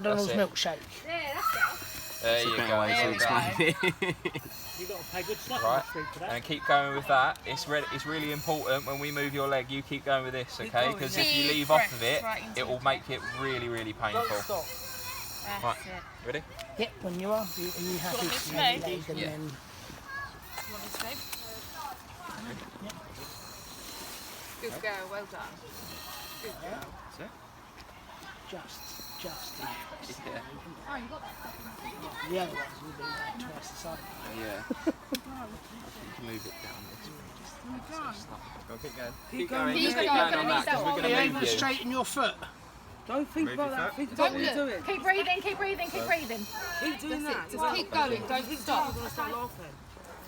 McDonald's milkshake. There you go. You've got to pay good stuff Right, on the street for that. and keep going with that. It's really important when we move your leg, you keep going with this, okay? Because if you leave off of it, it will make it really, really painful. Stop. Right, ready? Yep, when you are. Are you happy to move your leg and then... Good girl, well done. Good girl. That's it. Just. Yeah. Oh, you got that. The other ones will be like twice the size. Yeah. I can move it down this way. Go, keep going. Keep going. Keep Keep going going on that, because we're going to Be move able to you. straighten your foot. Don't think about that. Think about what you're doing. Keep breathing, keep breathing, keep breathing. Keep doing that. Just keep going, don't stop. I'm going to start laughing.